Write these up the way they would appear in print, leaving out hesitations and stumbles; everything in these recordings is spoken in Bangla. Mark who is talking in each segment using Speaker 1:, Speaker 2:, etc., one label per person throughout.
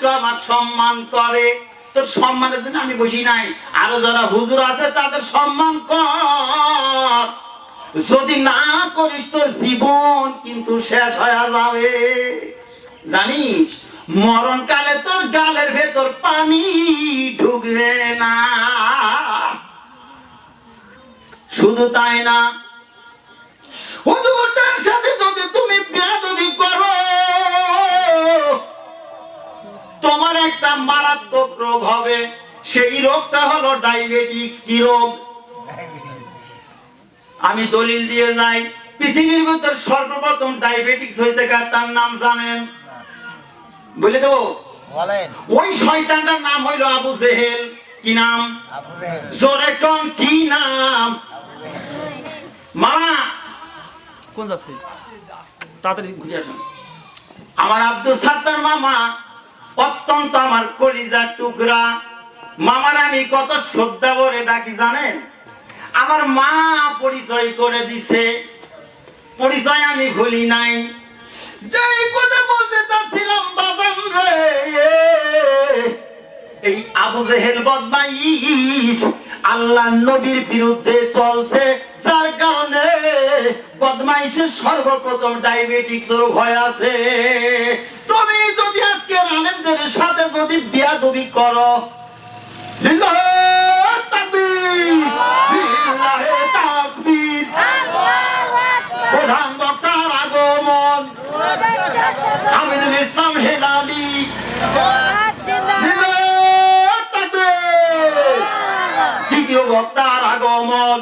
Speaker 1: রাষ্ট্র আমার সম্মান করে, তোর সম্মানের জন্য আমি বসি নাই। আরো যারা হুজুর আছে তাদের সম্মান কর। যদি না করিস তোর জীবন কিন্তু শেষ হয়ে যাবে। জানিস মরণকালে তোর গালের ভেতর পানি ঢুকবে না। শুধু তাই না, হুজুরটার সাথে যদি তুমি বেয়াদবি করো, তোমার একটা মারাত্মক রোগ হবে। সেই রোগটা হলো ডায়াবেটিস। কি রোগ? আমি দলিল দিয়ে যাই, পৃথিবীর ভিতর সর্বপ্রথম ডায়াবেটিস হয়েছে কার, তার নাম জানেন? বলে দেবো? ওই শয়তানটার নাম হইল আবু জেহেল। কি নাম? জোরে কোন কি নাম? মামা
Speaker 2: কোন যাচ্ছে তাড়াতাড়ি
Speaker 1: ঘুরে আসুন। আমার আব্দুল সাত্তার মামা অত্যন্ত আমার কলিজার টুকরা। মামার আমি কত শ্রদ্ধা করে ডাকি জানেন? আমার মা পরিচয় করে দিছে, পরিচয় আমি ভুলি নাই। যে কথা বলতে চাচ্ছিলাম বাজান রে, এই আবু জেহেল বদমাইশ আল্লাহ নবীর বিরুদ্ধে চলছে, যার কারণে বদমাইশের সর্বপ্রথম ডায়াবেটিস রোগ হয়ে আছে। তুমি যদি আজকে আলেমদের সাথে যদি বিয়াদবি করো, লিল্লাহে তাকবীর, লিল্লাহে তাকবীর, প্রধান বক্তার আগমন, আমিনুল ইসলাম হেলালি, দ্বিতীয় বক্তার আগমন,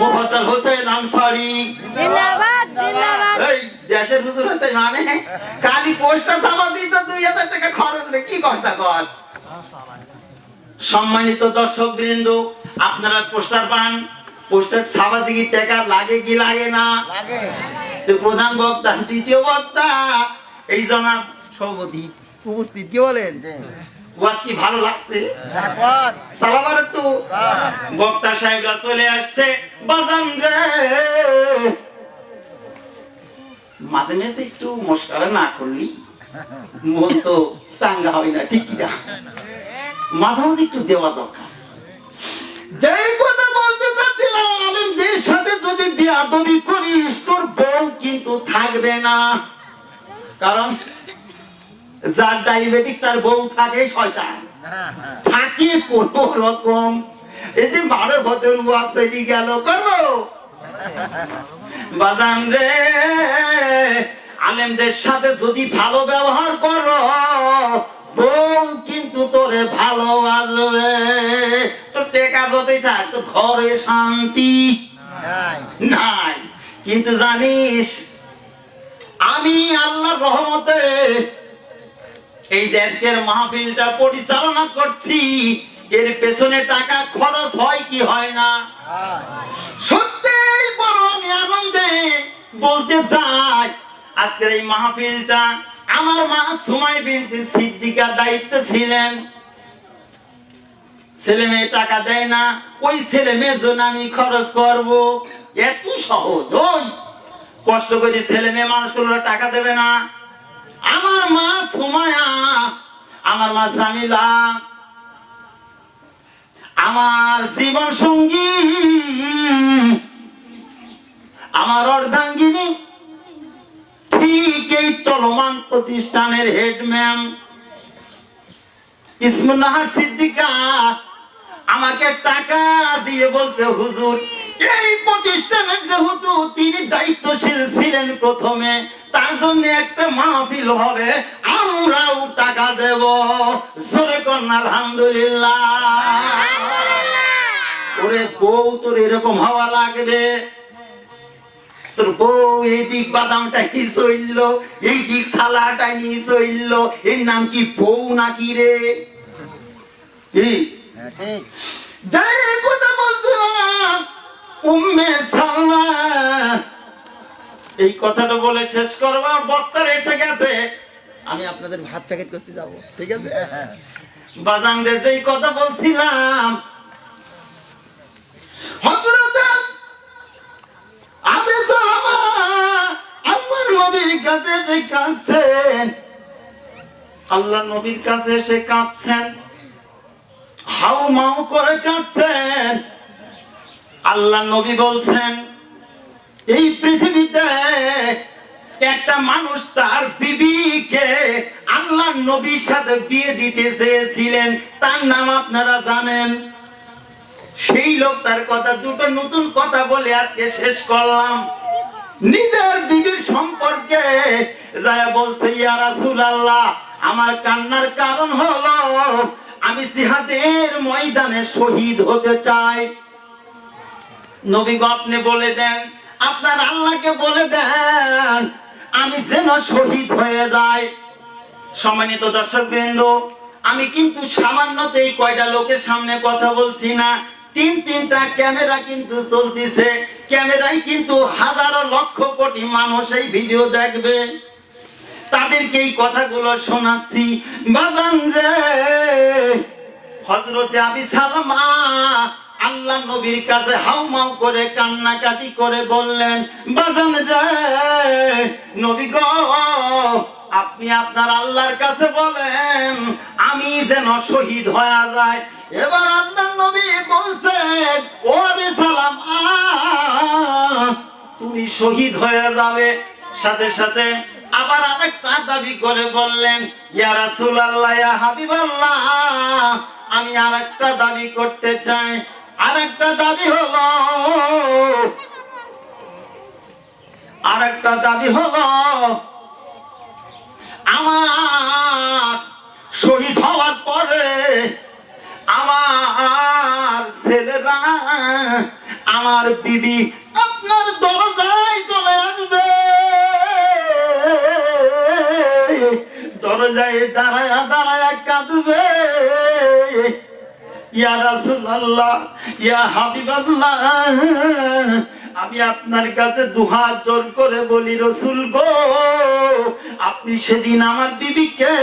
Speaker 1: মুফাজ্জল হোসেন আনসারী, এই দেশের হুজুর হচ্ছে মানে খালি পোস্টার ছাপা দিত 2000 টাকা খরচ রে, কি কথা কর। সম্মানিত দর্শক বৃন্দ, আপনারা পোস্টার পান, পোস্টার ছাপা দিকে টাকা লাগে কি লাগে না? তো প্রধান বক্তা, দ্বিতীয় বক্তা এই জনাব সভাপতি উপস্থিত, কি বলেন? ওয়াজ কি ভালো লাগছে? সালাবার একটু বক্তা সাহেবরা চলে আসছে। বাজান রে, মাঝে মাঝে একটু মস্কারা না করলি মন তো চাঙ্গা হয় না, ঠিক না? মাঝে মাঝে একটু দেওয়া দরকার। যে কথা বলতে চাচ্ছিলাম, আলেমদের সাথে যদি বেয়াদবি করিস তোর বউ কিন্তু থাকবে না। কারণ যার ডায়াবেটিস তার বউ থাকে শয়তান, থাকে কোন রকম। এই যে 12 বছর ওয়াজ গেল করবো বাজান রে, আলেমদের সাথে যদি ভালো ব্যবহার করো, বউ কিন্তু তোরে ভালোবাসবে। তোর টেকা যদি থাক, তোর ঘরে শান্তি নাই। কিন্তু জানিস, আমি আল্লাহর রহমতে এই দেশের মাহফিলটা পরিচালনা করছি, এর পেছনে টাকা খরচ হয় কি হয় না? সত্যি বড় আমি আনন্দে বলতে চাই, আজকের এই মাহফিলটা আমার মা সুমাইয়া বিনতে সিদ্দিকা দায়িত্ব ছিলেন। ছেলে মেয়ে টাকা দেয় না, ওই ছেলে মেয়ের জন্য আমি খরচ করব, এত সহজ? ওই কষ্ট করে ছেলে মেয়ে মানুষগুলো টাকা দেবে না? আমার মা সুমাইয়া, আমার মা জামিলা, আমার জীবন সঙ্গী, আমার অর্ধাঙ্গিনী, ঠিক এই চলমান প্রতিষ্ঠানের হেড ম্যাম ইসমুন্নাহার সিদ্দিকা আমাকে টাকা দিয়ে বলছে, হুজুর এই প্রতিষ্ঠানের যেহেতু তিনি দায়িত্বশীল ছিলেন প্রথমে, তার জন্য একটা মাহফিল হবে, আমরাও টাকা দেব। জোরে কন্যা আলহামদুলিল্লাহ। ওরে বউ, তোর এরকম হওয়া লাগবে। তোর বউ এই দিক বাদামটা কি চইল, এই দিক সালাটা নিয়ে চইল, এর নাম কি বউ নাকি রে? ঠিক যাই কথা বলছিলাম, উম্মে সালমা, এই কথাটা বলে শেষ করবা, বক্তার এসে গেছে, আমি আপনাদের ভাত প্যাকেট করতে যাব, ঠিক আছে? বাজান রে, যেই কথা বলছিলাম, হযরত আবু সালামা আমার নবীর কাছে যে কাঁদছেন, আল্লাহ নবীর কাছে এসে কাঁদছেন, হাউ মাউ করে কাঁদছেন। আল্লাহ নবী বলছেন, এই পৃথিবীতে একটা মানুষ তার বিবিকে আল্লাহ নবীর সাথে বিয়ে দিতে চেয়েছিলেন, তার নাম আপনারা জানেন। সেই লোকটার কথা দুটো নতুন কথা বলে আজকে শেষ করলাম। নিজের বিবির সম্পর্কে যারা বলছে, ইয়া রাসূলুল্লাহ, আমার কান্নার কারণ হলো আমি জিহাদের ময়দানে শহীদ হতে চাই। নবী গো আপনি বলে দেন, আপনার আল্লাহকে বলে দেন আমি যেন শহীদ হয়ে যাই। সম্মানিত দর্শকবৃন্দ, আমি কিন্তু সামান্যত এই কয়টা লোকের সামনে কথা বলছি না, তিনটা ক্যামেরা কিন্তু চলতেছে। ক্যামেরায় কিন্তু হাজারো লক্ষ কোটি মানুষ এই ভিডিও দেখবে, তাদেরকে এই কথাগুলো শোনাচ্ছি। বাজান রে, হযরতে আবি সালামা আল্লাহ নবীর কাছে হাউমাউ করে কান্নাকাটি করে বললেন, বাজান রে নবী গো, আপনি আপনার আল্লাহর কাছে বলেন আমি যেন শহীদ হয়ে যায়। এবার আপনার নবী বলছেন, ও আবি সালামা তুমি শহীদ হয়ে যাবে। সাথে সাথে আবার আরেকটা দাবি করে বললেন, ইয়া রাসূলুল্লাহ, ইয়া হাবিবাল্লাহ, আমি আরেকটা দাবি করতে চাই। আরেকটা দাবি হলো আমার শহীদ হওয়ার পরে আমার ছেলেরা, আমার বিবি আপনার দরজায় চলে আসবে, দরজায় দাঁড়ায়া দাঁড়ায়া কাঁদবে। ইয়া রাসূলুল্লাহ, ইয়া হাবিবাল্লাহ, আমি আপনার কাছে দুহাত জোর করে বলি, রাসূল গো, আপনি সেদিন আমার বিবিকে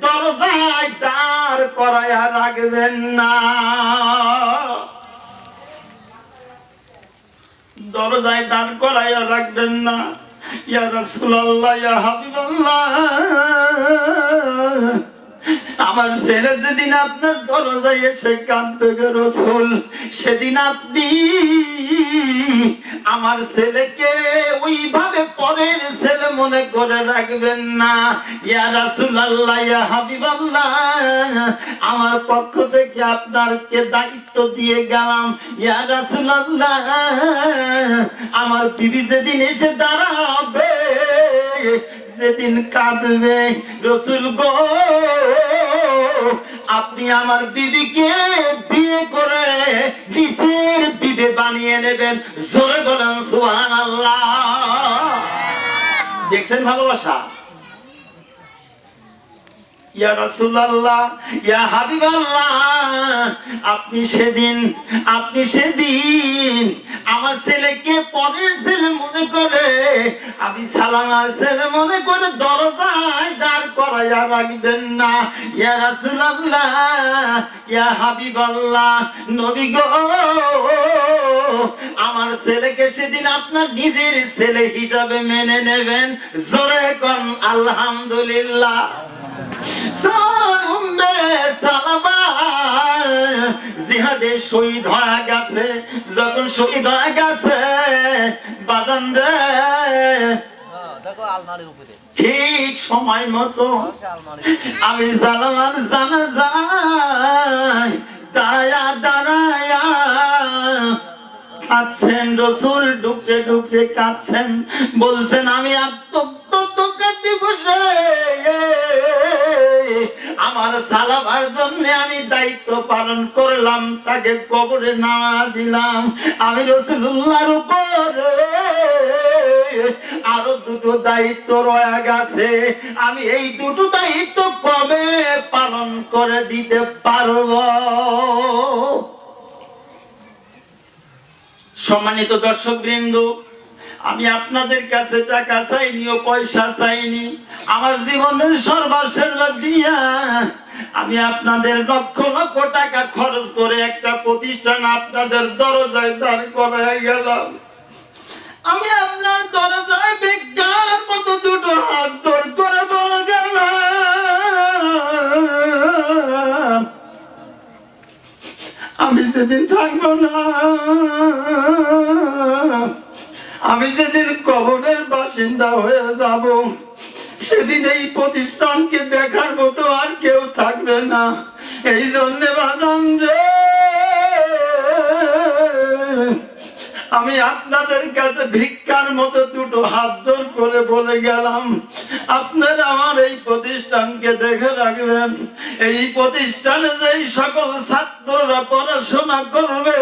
Speaker 1: দরজায় দাঁড় করায়া রাখবেন না, দরজায় দাঁড় করায়া রাখবেন না। ইয়া রাসূলুল্লাহ, ইয়া হাবিবাল্লাহ, আমার ছেলে যেদিন আপনার দরজায় এসে কাঁদবে গো রাসূল, সেদিন আপনি আমার ছেলেকে ওইভাবে পরের ছেলে মনে করে রাখবেন না। ইয়া রাসূলুল্লাহ, ইয়া হাবিবাল্লাহ, আমার পক্ষ থেকে আপনাকে দায়িত্ব দিয়ে গেলাম। ইয়া রাসূলুল্লাহ, আমার বিবি যেদিন এসে দাঁড়াবে, যেদিন কাঁদবে, রাসূল গো, আপনি আমার বিবিকে বিয়ে করে নিজের বিবি বানিয়ে নেবেন। জোরে বলেন সুবহানাল্লাহ। দেখছেন ভালোবাসা? ইয়া রাসূলুল্লাহ, ইয়া হাবিবাল্লাহ, আপনি সেদিন আমার ছেলেকে পরের ছেলে মনে করে, আবি সালামার ছেলে মনে করে দরজায় দাঁড় করাইয়া রাখবেন না। ইয়া রাসূলুল্লাহ, ইয়া হাবিবাল্লাহ, নবী গো, আমার ছেলেকে সেদিন আপনার নিজের ছেলে হিসাবে মেনে নেবেন। জোরে কোন আলহামদুলিল্লাহ। জিহাদে শহীদ হয়ে গেছে, যখন শহীদ হয়ে গেছে, বাজান রে, ঠিক সময় মতো আমি সালামার জানাজায় দাঁড়ায়া দাঁড়ায়া কাঁদছেন, রাসূল ঢুকে ঢুকে কাঁদছেন, বলছেন আমি আত্মহত্যা বসে আমার সালামার জন্য আমি দায়িত্ব পালন করলাম, তাকে কবরে নামা দিলাম। আমি রাসূলুল্লাহর উপরে আরো দুটো দায়িত্ব রয়ে গেছে, আমি এই দুটো দায়িত্ব কবে পালন করে দিতে পারবো? সম্মানিত দর্শকবৃন্দ, আমি আপনাদের কাছে টাকা চাইনি ও পয়সা চাইনি, আমার জীবনের সর্বসর্বা দিয়া আমি আপনাদের লক্ষ লক্ষ টাকা খরচ করে একটা প্রতিষ্ঠান আপনাদের দরজায় দাঁড় করাই গেলাম। আমি আপনার দরজায় ভিক্ষার মতো দুটো হাত জোর করে বলে গেলাম, যেদিন থাকবো না, আমি যেদিন কবরের বাসিন্দা হয়ে যাব, সেদিন এই প্রতিষ্ঠানকে দেখার মতো আর কেউ থাকবে না। এই জন্য বাজান রে, আমি আপনাদের কাছে ভিক্ষার মতো দুটো হাত জোর করে বলে গেলাম, আপনারা আমার এই প্রতিষ্ঠানকে দেখে রাখবেন। এই প্রতিষ্ঠানে যেই সকল ছাত্ররা পড়াশোনা করবে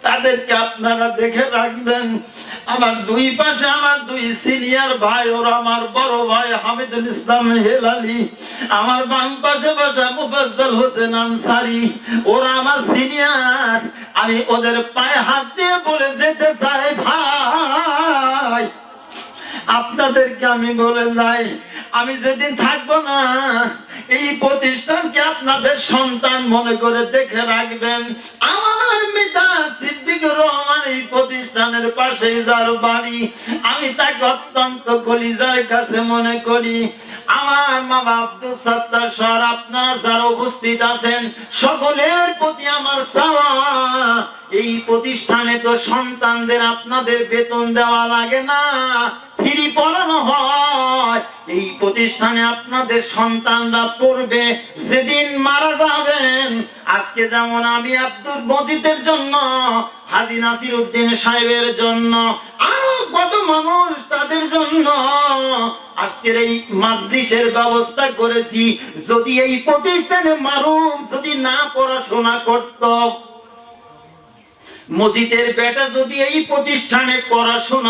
Speaker 1: তাদেরকে আপনারা দেখে রাখবেন। আমার দুই পাশে আমার দুই সিনিয়র ভাই, ওরা আমার বড় ভাই হামিদুল ইসলাম হেলালি, আমার বাম পাশে বসা মুফাজ্জল হোসেন আনসারী, ওরা আমার সিনিয়র। আমি ওদের পায়ে হাত দিয়ে বলে যেতে চাই, ভাই আপনাদেরকে আমি বলে যাই, আমি যেদিন থাকবো না, এই প্রতিষ্ঠানকে আপনাদের সন্তান মনে করে দেখে রাখবেন। আমার মিতা সিদ্দিকুর রহমান এই প্রতিষ্ঠানের পাশেই যার বাড়ি, আমি তাকে অত্যন্ত কলিজার কাছে মনে করি। আমার মামা আব্দুল সত্তার স্যার, আপনারা যারা উপস্থিত আছেন সকলের প্রতি আমার চাওয়া, এই প্রতিষ্ঠানে তো সন্তানদের আপনাদের বেতন দেওয়া লাগে না, ফ্রি পড়ানো হয়। এই প্রতিষ্ঠানে আপনাদের সন্তানরা পড়বে, যেদিন মারা যাবেন, আজকে যেমন আমি আব্দুল মজিদের জন্য, হাজী নাসির উদ্দিন সাহেবের জন্য, আরো কত মানুষ তাদের জন্য আজকের এই মাজলিসের ব্যবস্থা করেছি। যদি এই প্রতিষ্ঠানে মারুম যদি না পড়াশোনা করত, মজিদের বেটা যদি এই প্রতিষ্ঠানে পড়াশোনা